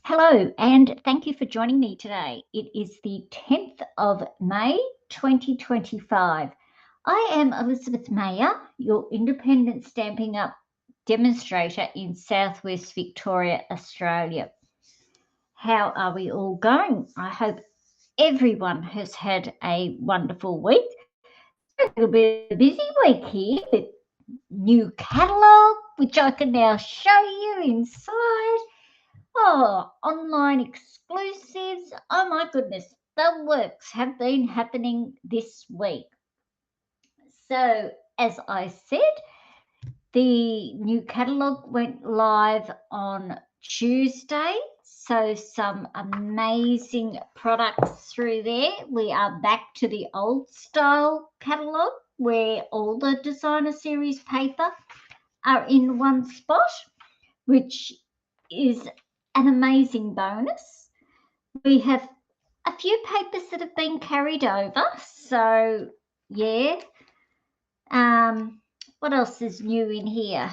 Hello, and thank you for joining me today. It is the 10th of May 2025. I am Elizabeth Mayer, your independent Stampin' Up demonstrator in Southwest Victoria, Australia. How are we all going? I hope everyone has had a wonderful week. It's a little bit of a busy week here with new catalogue, which I can now show you inside. Oh, online exclusives. Oh my goodness, the works have been happening this week. So, as I said, the new catalogue went live on Tuesday. So, some amazing products through there. We are back to the old style catalogue where all the designer series paper are in one spot, which is an amazing bonus. We have a few papers that have been carried over. So, yeah. What else is new in here?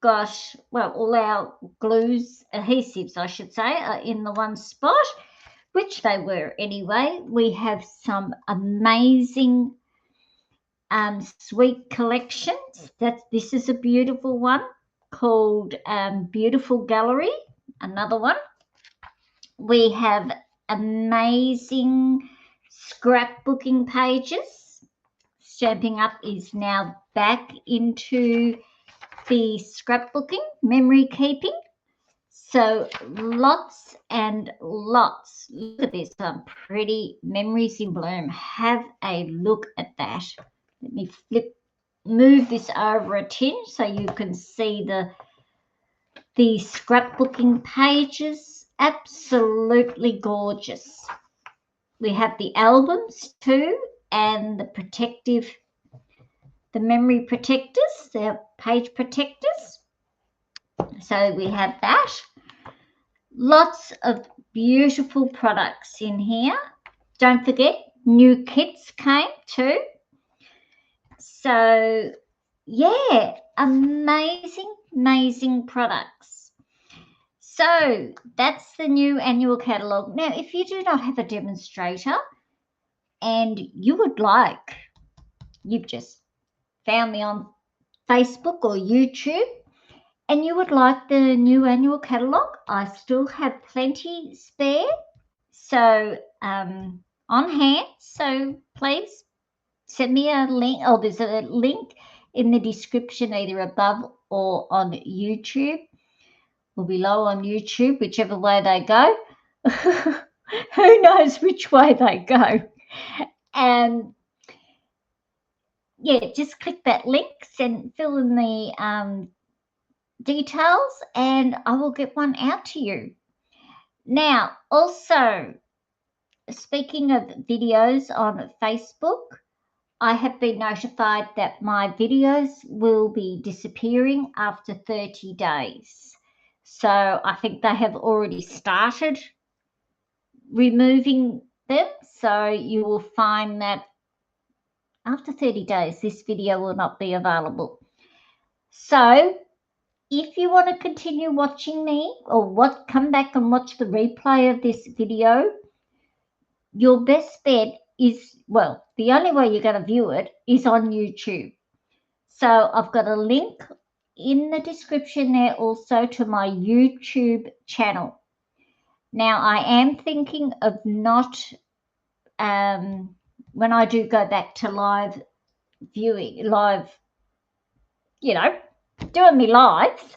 Gosh, well, all our glues, adhesives, I should say, are in the one spot, which they were anyway. We have some amazing sweet collections. This is a beautiful one called Beautiful Gallery, another one. We have amazing scrapbooking pages. Stamping Up is now back into the scrapbooking, memory keeping. So lots and lots. Look at this, some pretty memories in bloom. Have a look at that. Let me move this over a tin so you can see the scrapbooking pages. Absolutely gorgeous. We have the albums too, and the memory protectors, the page protectors. So we have that. Lots of beautiful products in here. Don't forget, new kits came too. So yeah, amazing products. So that's the new annual catalogue. Now, if you do not have a demonstrator and you've just found me on Facebook or YouTube, and you would like the new annual catalogue, I still have plenty spare. So on hand. So please send me a link. Oh, there's a link in the description either above or on YouTube or below on YouTube, whichever way they go. Who knows which way they go? And yeah, just click that link, fill in the details, and I will get one out to you. Now, also, speaking of videos on Facebook, I have been notified that my videos will be disappearing after 30 days. So I think they have already started removing them. So you will find that after 30 days, this video will not be available. So if you want to continue watching me or come back and watch the replay of this video, your best bet is, well, the only way you're going to view it is on YouTube. So I've got a link in the description there also to my YouTube channel. Now I am thinking of not, when I do go back to live viewing, doing me lives,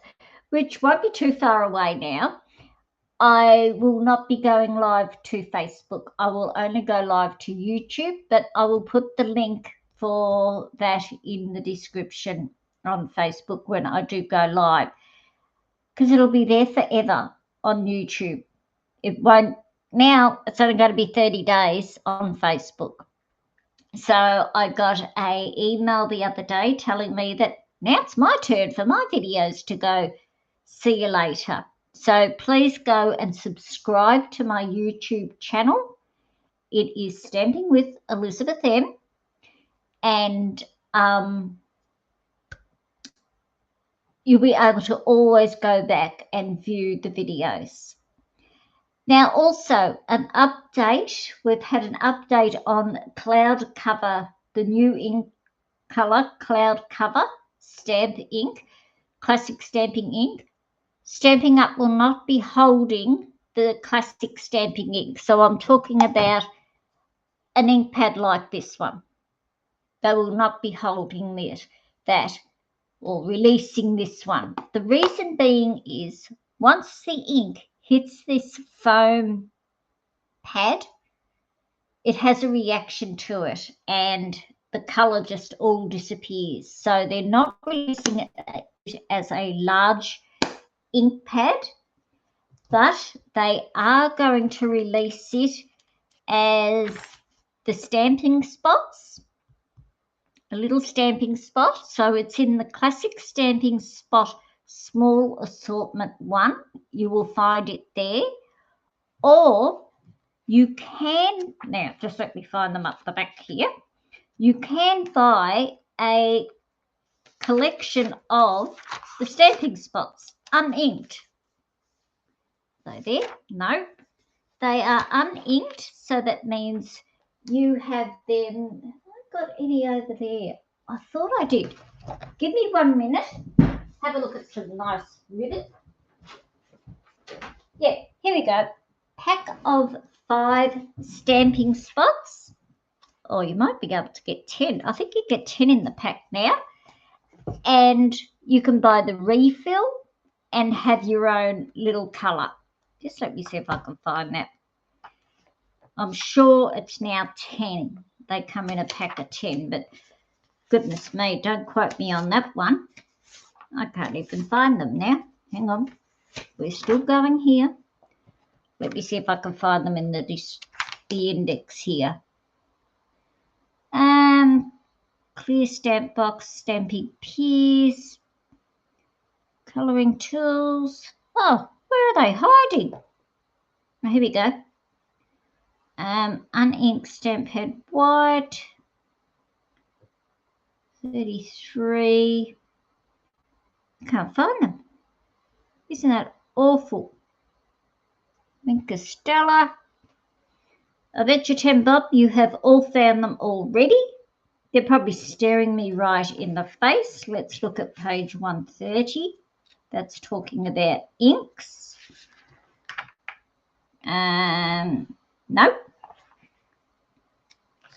which won't be too far away now, I will not be going live to Facebook. I will only go live to YouTube, but I will put the link for that in the description on Facebook when I do go live, because it'll be there forever on YouTube. It won't, now it's only going to be 30 days on Facebook. So I got an email the other day telling me that now it's my turn for my videos to go. See you later. So please go and subscribe to my YouTube channel. It is Stamping with Elizabeth M. And you'll be able to always go back and view the videos. Now, also an update. We've had an update on Cloud Cover, the new ink color Cloud Cover stamp ink, classic stamping ink. Stampin' Up will not be holding the classic stamping ink. So I'm talking about an ink pad like this one. They will not be holding that or releasing this one. The reason being is once the ink hits this foam pad, it has a reaction to it and the color just all disappears. So they're not releasing it as a large ink pad, but they are going to release it as the stamping spots, a little stamping spot. So it's in the classic stamping spot small assortment 1. You will find it there. Or you can, now just let me find them up the back here. You can buy a collection of the stamping spots uninked. So there, no, they are uninked, so that means you have them. Have I got any over there? I thought I did. Give me 1 minute. Have a look at some nice ribbon. Yeah, here we go. Pack of 5 stamping spots. Oh, you might be able to get 10. I think you get 10 in the pack now. And you can buy the refill and have your own little colour. Just let me see if I can find that. I'm sure it's now 10. They come in a pack of 10, but goodness me, don't quote me on that one. I can't even find them now. Hang on. We're still going here. Let me see if I can find them in the index here. Clear stamp box, stamping piece, colouring tools. Oh, where are they hiding? Oh, here we go. Uninked stamp head white, 33. Can't find them. Isn't that awful? Minka Stella. I bet you 10 bob you have all found them already. They're probably staring me right in the face. Let's look at page 130. That's talking about inks. Nope.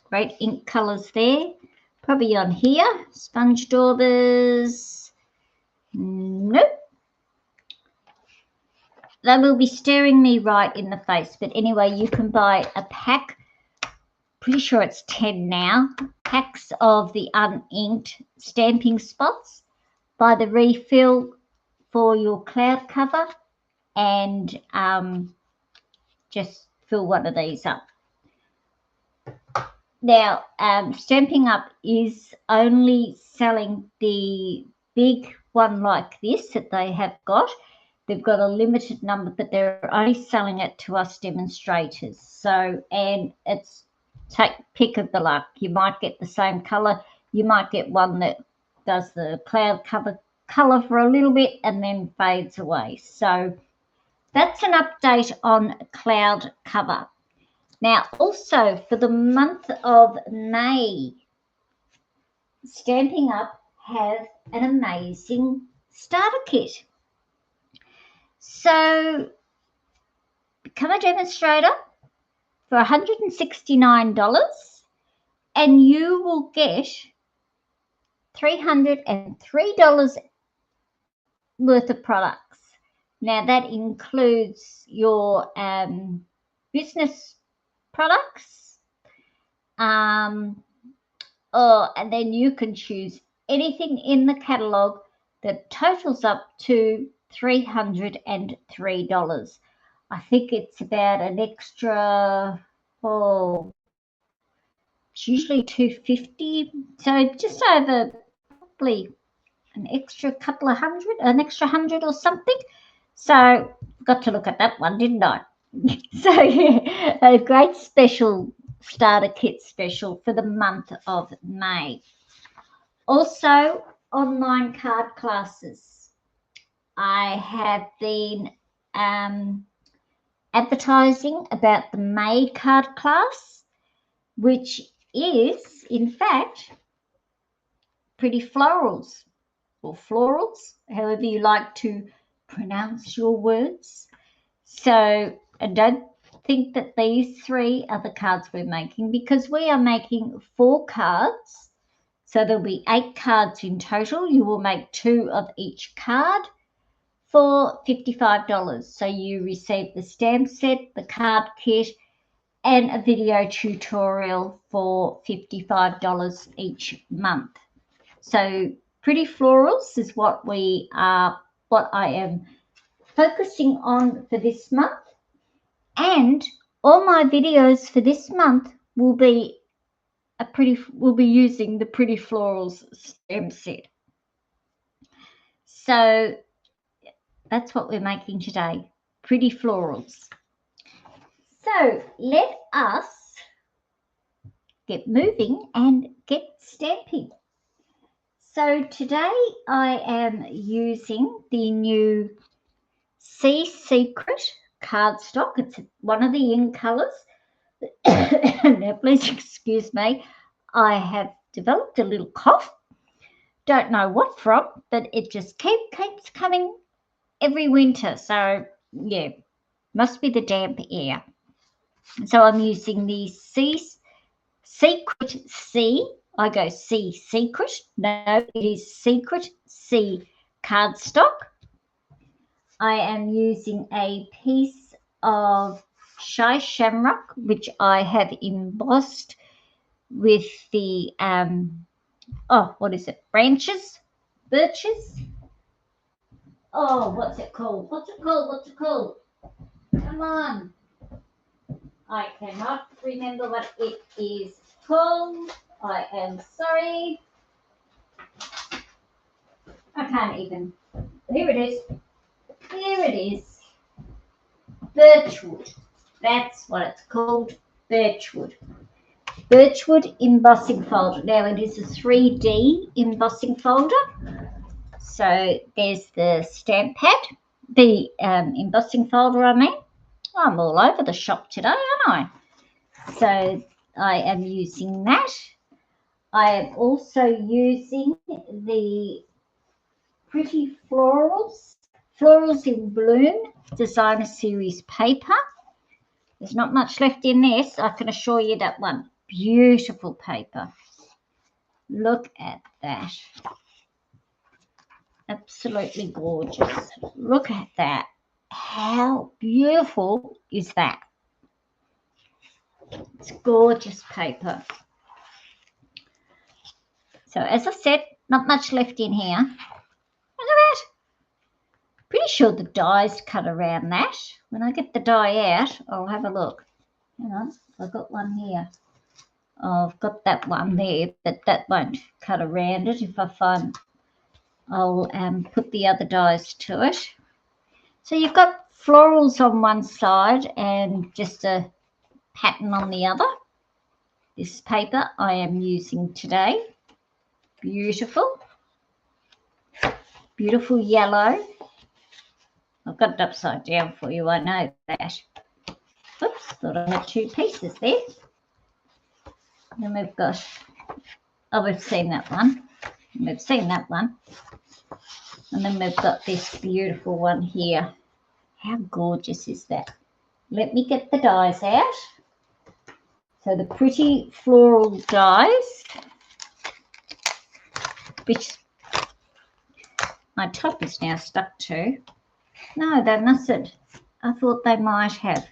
Great ink colours there. Probably on here. Sponge daubers. Nope. They will be staring me right in the face. But anyway, you can buy a pack. Pretty sure it's 10 now. Packs of the uninked stamping spots. Buy the refill for your cloud cover and just fill one of these up. Now, Stampin' Up is only selling the big one like this that they have got. They've got a limited number, but they're only selling it to us demonstrators. So, and it's take pick of the luck. You might get the same color. You might get one that does the cloud cover color for a little bit and then fades away. So that's an update on cloud cover. Now, also for the month of May, Stampin' Up have an amazing starter kit. So become a demonstrator for $169 and you will get $303 worth of products. Now that includes your business products, and then you can choose anything in the catalogue that totals up to $303. I think it's about an extra, it's usually $250, so just over probably an extra couple of hundred, an extra 100 or something. So got to look at that one, didn't I? So yeah, a great special starter kit special for the month of May. Also, online card classes. I have been advertising about the May card class, which is, in fact, Pretty Florals, or Florals, however you like to pronounce your words. So I don't think that these 3 are the cards we're making, because we are making 4 cards. So there'll be 8 cards in total. You will make 2 of each card for $55. So you receive the stamp set, the card kit, and a video tutorial for $55 each month. So Pretty Florals is what I am focusing on for this month, and all my videos for this month will be using the Pretty Florals stamp set. So that's what we're making today, Pretty Florals. So let us get moving and get stamping. So today I am using the new Sea Secret cardstock. It's one of the in colours. Now please excuse me, I have developed a little cough. Don't know what from, but it just keeps coming every winter. So yeah, must be the damp air. So I'm using the Secret C. I go Sea Secret. No, it is Secret C cardstock. I am using a piece of Shy Shamrock, which I have embossed with the what is it? Birches? Oh, what's it called? Come on. I cannot remember what it is called. I am sorry. I can't even. Here it is. Birchwood. That's what it's called. Birchwood embossing folder. Now it is a 3D embossing folder. So there's the stamp pad, the embossing folder, I mean. I'm all over the shop today, aren't I? So I am using that. I am also using the Pretty Florals in Bloom Designer Series paper. There's not much left in this, I can assure you that one. Beautiful paper. Look at that. Absolutely gorgeous. Look at that. How beautiful is that? It's gorgeous paper. So as I said, not much left in here. Look at that. Pretty sure the die's cut around that. When I get the die out, I'll have a look. Hang on, I've got one here. Oh, I've got that one there, but that won't cut around it. If I find, I'll put the other dies to it. So you've got florals on one side and just a pattern on the other. This paper I am using today. Beautiful. Beautiful yellow. I've got it upside down for you, I know that. Oops, thought I had 2 pieces there. And then we've got, we've seen that one. And we've seen that one. And then we've got this beautiful one here. How gorgeous is that? Let me get the dies out. So the Pretty Floral dies, which my top is now stuck to. No, they mustn't. I thought they might have.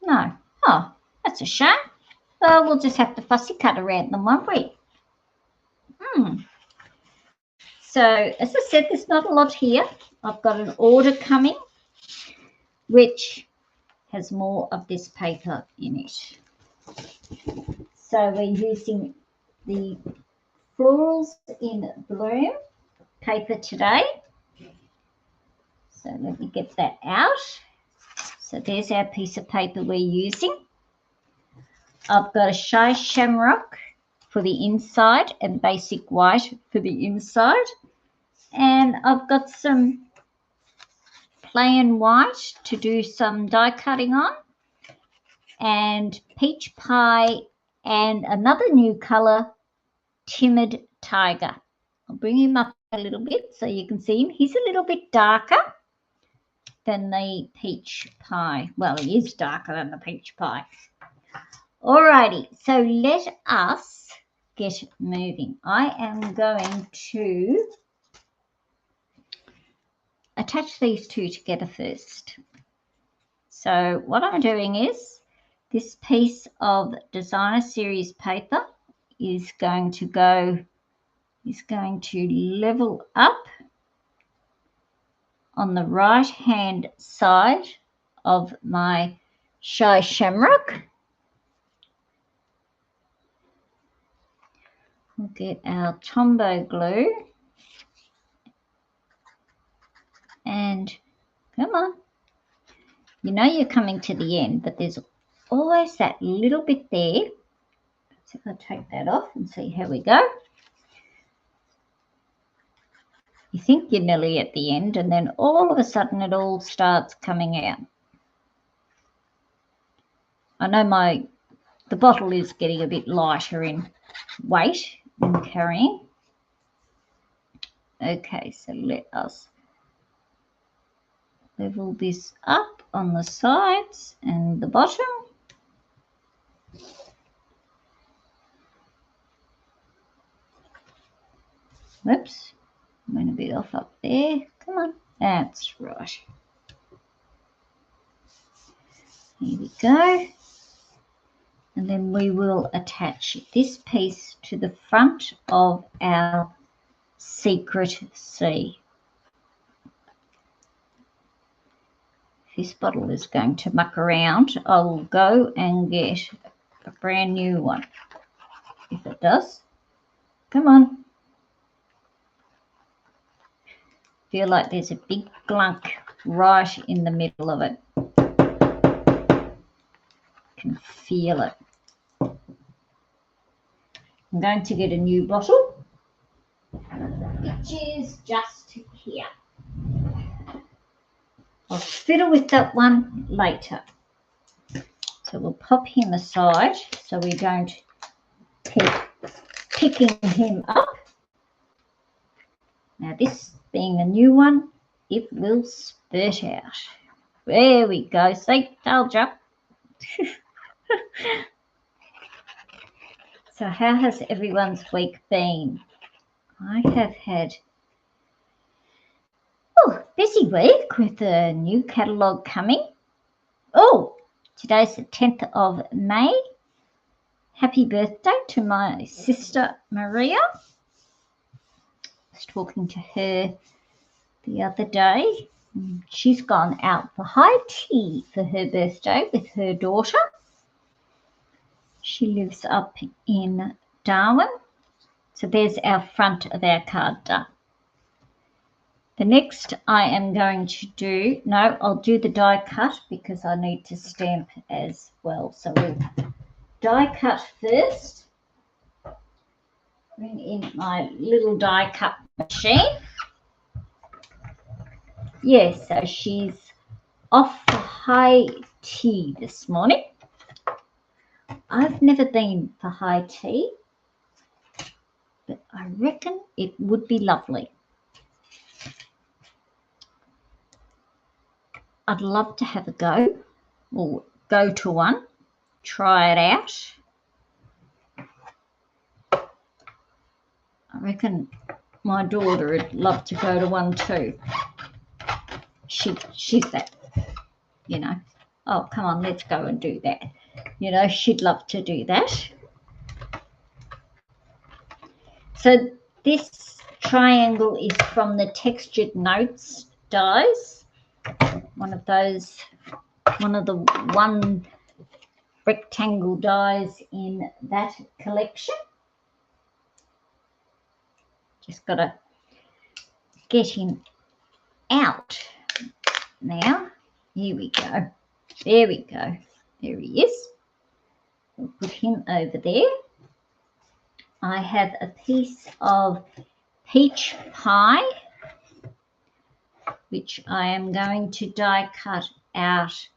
No. Oh, that's a shame. Well, we'll just have to fussy cut around them, won't we? So, as I said, there's not a lot here. I've got an order coming, which has more of this paper in it. So we're using the Florals in Bloom paper today. So let me get that out. So there's our piece of paper we're using. I've got a Shy Shamrock for the inside and Basic White for the inside. And I've got some plain white to do some die cutting on, and peach pie, and another new colour, timid tiger. I'll bring him up a little bit so you can see him. He's a little bit darker than the peach pie. Well, he is darker than the peach pie. Alrighty, so let us get moving. I am going to attach these two together first. So what I'm doing is this piece of designer series paper is going to level up on the right hand side of my Shy Shamrock. We'll get our Tombow glue and come on. You know you're coming to the end, but there's always that little bit there. So if I take that off and see how we go. You think you're nearly at the end, and then all of a sudden it all starts coming out. I know the bottle is getting a bit lighter in weight in carrying. Okay, so let us level this up on the sides and the bottom. Whoops, went a bit off up there. Come on, that's right. Here we go. And then we will attach this piece to the front of our secret C. If this bottle is going to muck around, I will go and get a brand new one. If it does, come on. Feel like there's a big glunk right in the middle of it. Can feel it. I'm going to get a new bottle, which is just here. I'll fiddle with that one later. So we'll pop him aside so we don't keep picking him up. Now this being a new one, it will spurt out. There we go. See, told you. So how has everyone's week been? I have had busy week with a new catalogue coming. Oh, today's the 10th of May. Happy birthday to my sister Maria. I was talking to her the other day. She's gone out for high tea for her birthday with her daughter. She lives up in Darwin. So there's our front of our card done. The next I am going to do, no, I'll do the die cut because I need to stamp as well. So we'll die cut first. Bring in my little die cut machine. Yes, so she's off for high tea this morning. I've never been for high tea, but I reckon it would be lovely. I'd love to have a go, or go to one, try it out. I reckon my daughter would love to go to one too. She's that, you know, oh, come on, let's go and do that. You know, she'd love to do that. So this triangle is from the Textured Notes dies. One of the one rectangle dies in that collection. Just got to get him out now. Here we go. There we go. There he is. We'll put him over there. I have a piece of peach pie, which I am going to die cut out.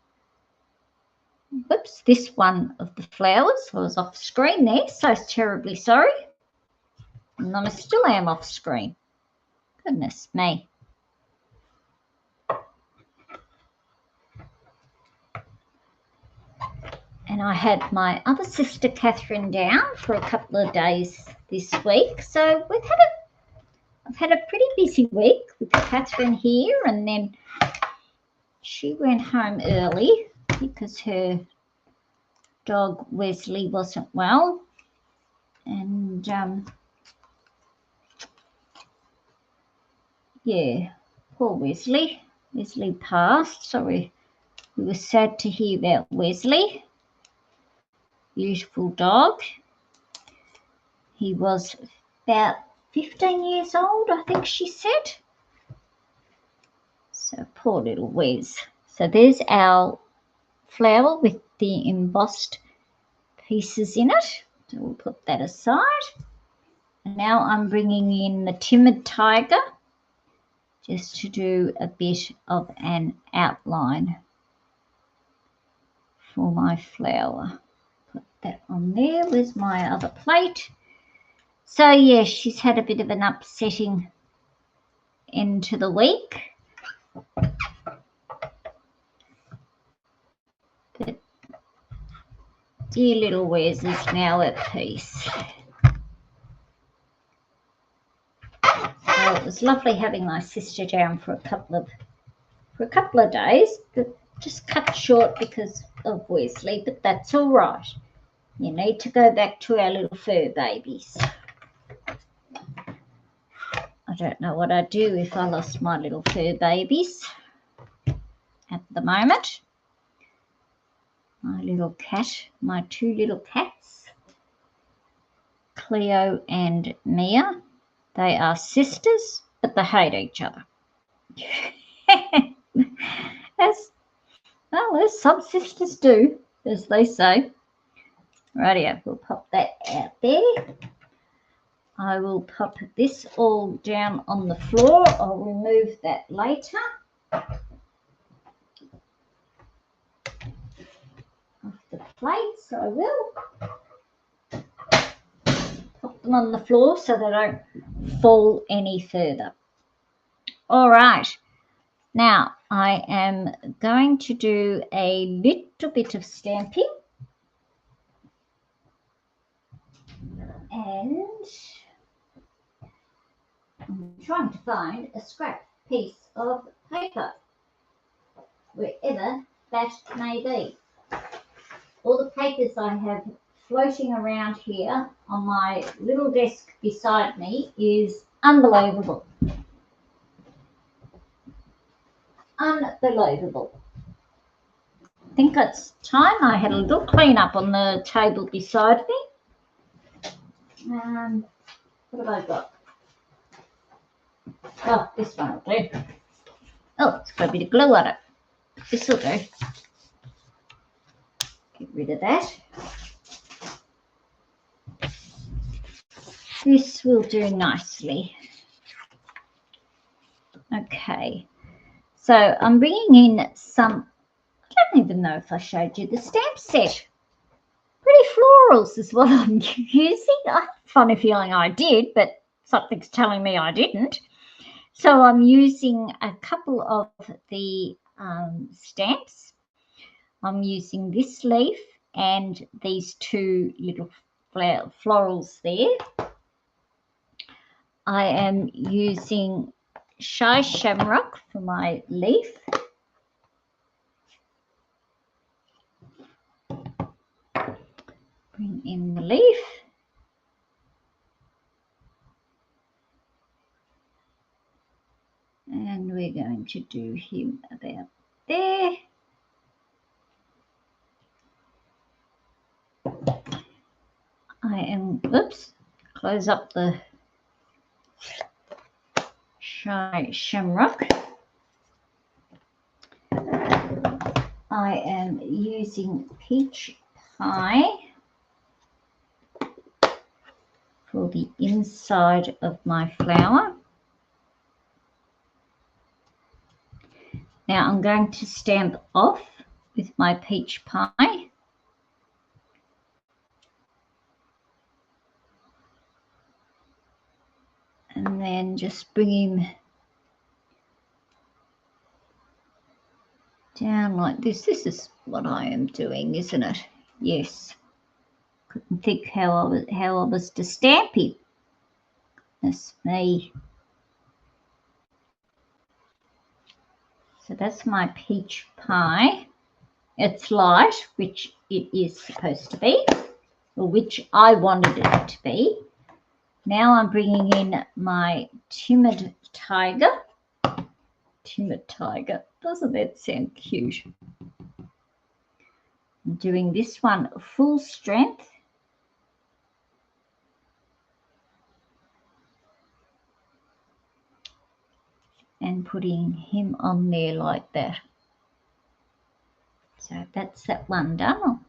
Whoops, this one of the flowers was off screen there, so terribly sorry. And I still am off screen. Goodness me. And I had my other sister Catherine down for a couple of days this week, so I've had a pretty busy week with Catherine here, and then she went home early because her dog Wesley wasn't well, and yeah, poor Wesley passed. Sorry, we were sad to hear about Wesley. Beautiful dog. He was about 15 years old, I think she said. So poor little Wes. So there's our flower with the embossed pieces in it. So we'll put that aside. And now I'm bringing in the Timid Tiger just to do a bit of an outline for my flower. Put that on there. Where's my other plate? So yes, she's had a bit of an upsetting end to the week. But dear little Wes is now at peace. So it was lovely having my sister down for a couple of days, but just cut short because of Wesley, but that's all right. You need to go back to our little fur babies. I don't know what I'd do if I lost my little fur babies at the moment. My little cat, my two little cats, Cleo and Mia. They are sisters, but they hate each other. As some sisters do, as they say. Rightio, we'll pop that out there. I will pop this all down on the floor. I'll remove that later. Off the plates, I will. Pop them on the floor so they don't fall any further. All right. Now, I am going to do a little bit of stamping. And I'm trying to find a scrap piece of paper, wherever that may be. All the papers I have floating around here on my little desk beside me is unbelievable. Unbelievable. I think it's time I had a little clean up on the table beside me. What have I got? Oh, this one will do. Oh, it's got a bit of glue on it. This will do. Get rid of that. This will do nicely. Okay. So I'm bringing in some, I don't even know if I showed you the stamp set. Pretty Florals is what I'm using. I have a funny feeling I did, but something's telling me I didn't. So I'm using a couple of the stamps. I'm using this leaf and these two little florals there. I am using Shy Shamrock for my leaf. Bring in the leaf. And we're going to do him about there. I am, oops, close up the Shy Shamrock. I am using Peach Pie for the inside of my flower. Now I'm going to stamp off with my peach pie. And then just bring him down like this. This is what I am doing, isn't it? Yes. Couldn't think how I was to stamp him. That's me. So that's my peach pie. It's light, which it is supposed to be, or which I wanted it to be. Now I'm bringing in my timid tiger. Timid tiger. Doesn't that sound cute? I'm doing this one full strength. And putting him on there like that. So that's that one done. I'll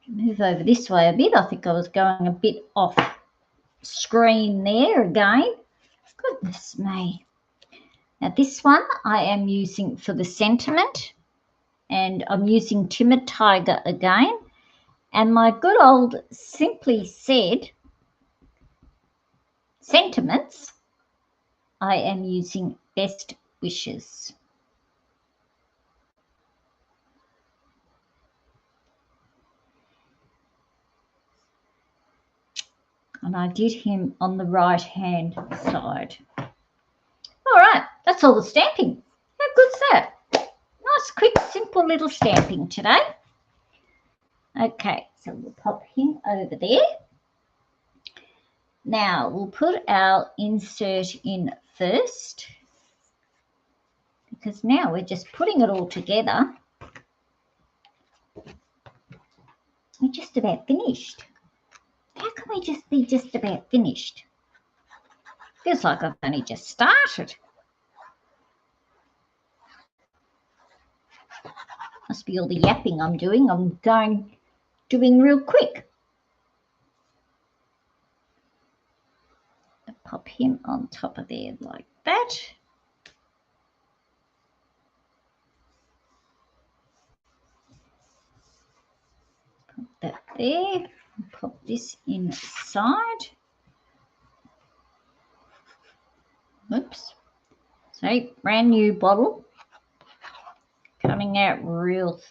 move over this way a bit. I think I was going a bit off screen there again. Goodness me. Now this one I am using for the sentiment, and I'm using Timid Tiger again, and my good old Simply Said sentiments, I am using Best Wishes. And I did him on the right hand side. All right, that's all the stamping. How good's that? Nice, quick, simple little stamping today. Okay, so we'll pop him over there. Now we'll put our insert in first, because now we're just putting it all together. We're just about finished. How can we just be just about finished? Feels like I've only just started. Must be all the yapping I'm doing. I'm doing real quick. Pop him on top of there like that. Put that there. Pop this inside. Oops. So, brand new bottle. Coming out real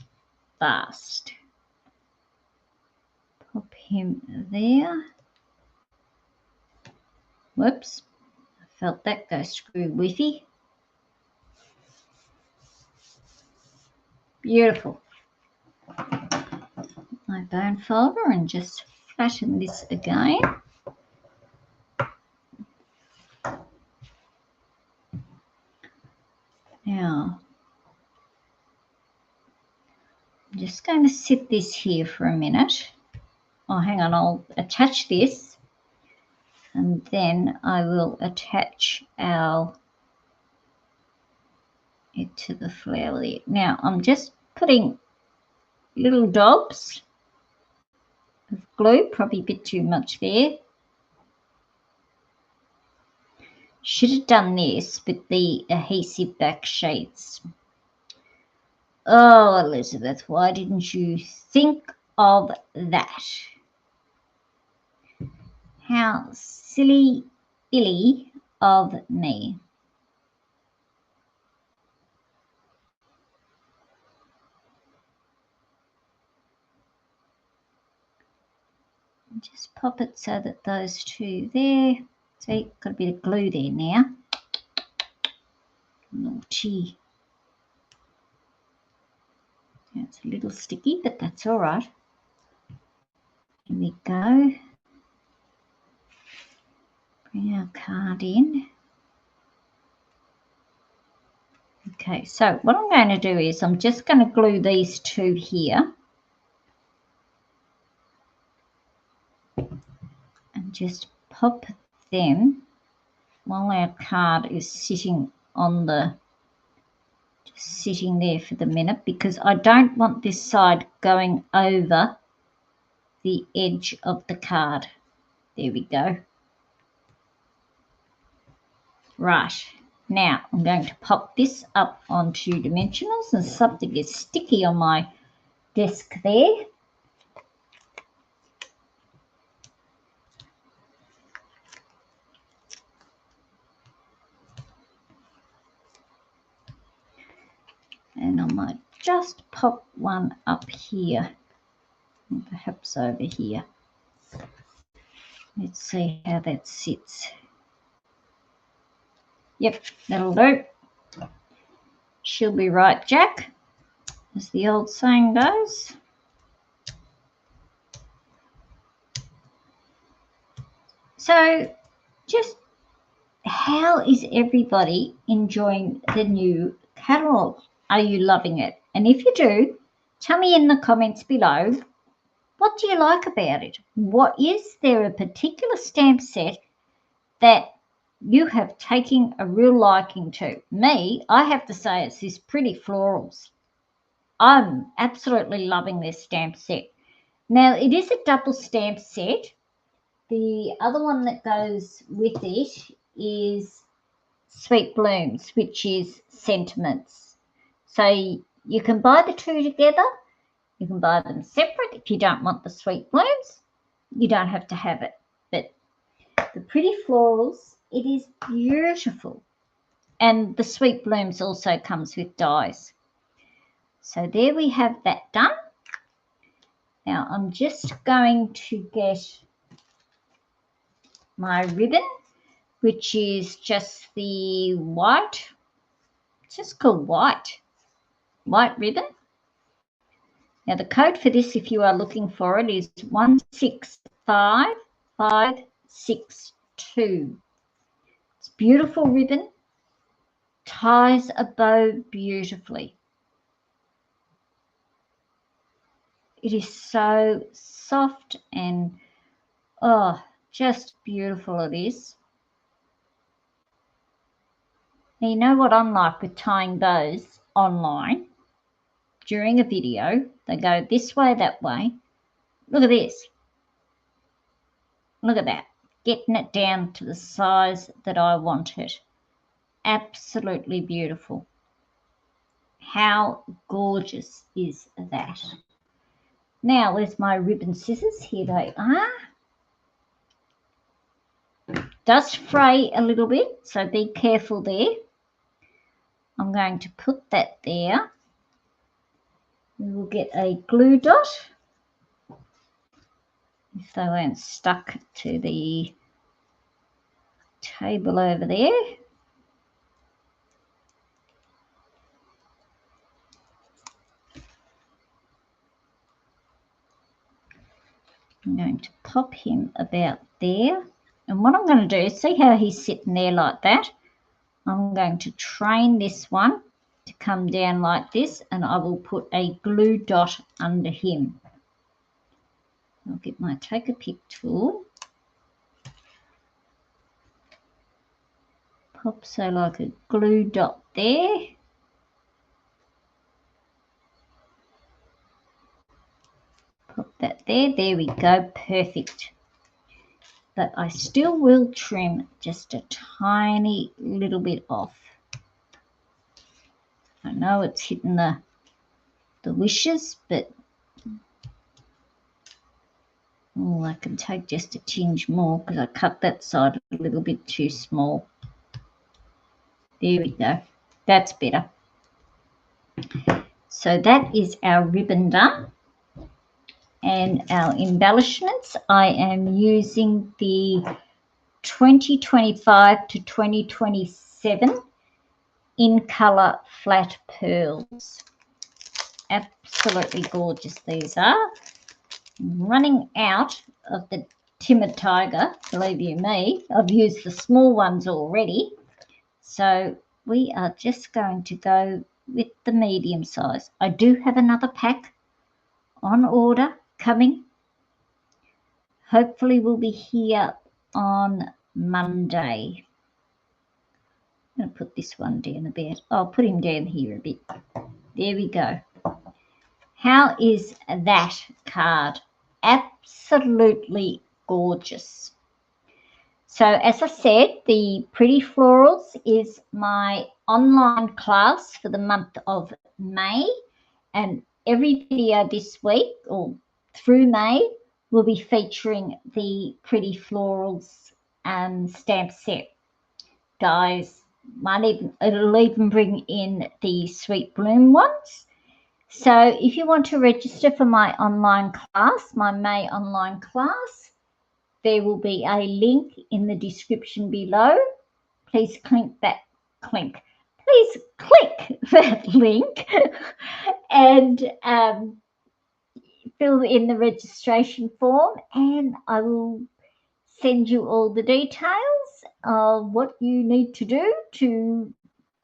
fast. Pop him there. Whoops. I felt that go screw whiffy. Beautiful. My bone folder and just flatten this again. Now, I'm just going to sit this here for a minute. Oh, hang on, I'll attach this and then I will attach it to the flower there. Now, I'm just putting little dobs of glue, probably a bit too much there. Should have done this with the adhesive back sheets. Oh, Elizabeth, why didn't you think of that? How silly Billy of me. Just pop it so that those two there. See, got a bit of glue there now. Naughty. It's a little sticky, but that's all right. Here we go. Bring our card in. Okay, so what I'm going to do is I'm just going to glue these two here. And just pop them while our card is sitting on the, just sitting there for the minute, because I don't want this side going over the edge of the card. There we go. Right, Now I'm going to pop this up on 2 dimensionals, and something is sticky on my desk there. And I might just pop one up here, and perhaps over here. Let's see how that sits. Yep, that'll do. She'll be right, Jack, as the old saying goes. So just how is everybody enjoying the new catalogue? Are you loving it? And if you do, tell me in the comments below, what do you like about it? What is there a particular stamp set that you have taken a real liking to? Me, I have to say it's this Pretty Florals. I'm absolutely loving this stamp set. Now, it is a double stamp set. The other one that goes with it is Sweet Blooms, which is Sentiments. So you can buy the two together. You can buy them separate. If you don't want the Sweet Blooms, you don't have to have it. But the Pretty Florals, it is beautiful. And the Sweet Blooms also comes with dies. So there we have that done. Now I'm just going to get my ribbon, which is just the white, it's just called white ribbon. Now the code for this, if you are looking for it, is 165562. It's beautiful ribbon, ties a bow beautifully. It is so soft and oh, just beautiful it is. Now you know what I'm like with tying bows online. During a video, they go this way, that way. Look at this. Look at that. Getting it down to the size that I want it. Absolutely beautiful. How gorgeous is that? Now, where's my ribbon scissors? Here they are. Does fray a little bit, so be careful there. I'm going to put that there. We will get a glue dot, if they weren't stuck to the table over there. I'm going to pop him about there. And what I'm going to do, see how he's sitting there like that? I'm going to train this one to come down like this, and I will put a glue dot under him. I'll get my take a pick tool. Pop so like a glue dot there. Pop that there. There we go. Perfect. But I still will trim just a tiny little bit off. I know it's hitting the wishes, but oh, I can take just a tinge more because I cut that side a little bit too small. There we go. That's better. So that is our ribbon done. And our embellishments, I am using the 2025 to 2027 in colour flat pearls. Absolutely gorgeous these are. I'm running out of the Timid Tiger, believe you me. I've used the small ones already. So we are just going to go with the medium size. I do have another pack on order coming. Hopefully we'll be here on Monday. I'm going to put this one down a bit. I'll put him down here a bit. There we go. How is that card? Absolutely gorgeous. So as I said, the Pretty Florals is my online class for the month of May, and every video this week or through May will be featuring the Pretty Florals stamp set. Guys, it'll even bring in the Sweet Bloom ones. So if you want to register for my online class, my May online class, there will be a link in the description below. Please click that link. Please click that link and fill in the registration form, and I will send you all the details of what you need to do to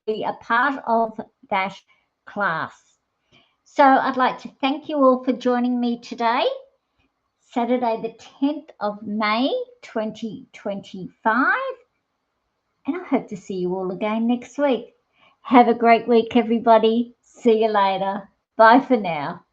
be a part of that class. So I'd like to thank you all for joining me today, Saturday the 10th of May 2025, and I hope to see you all again next week. Have a great week, everybody. See you later. Bye for now.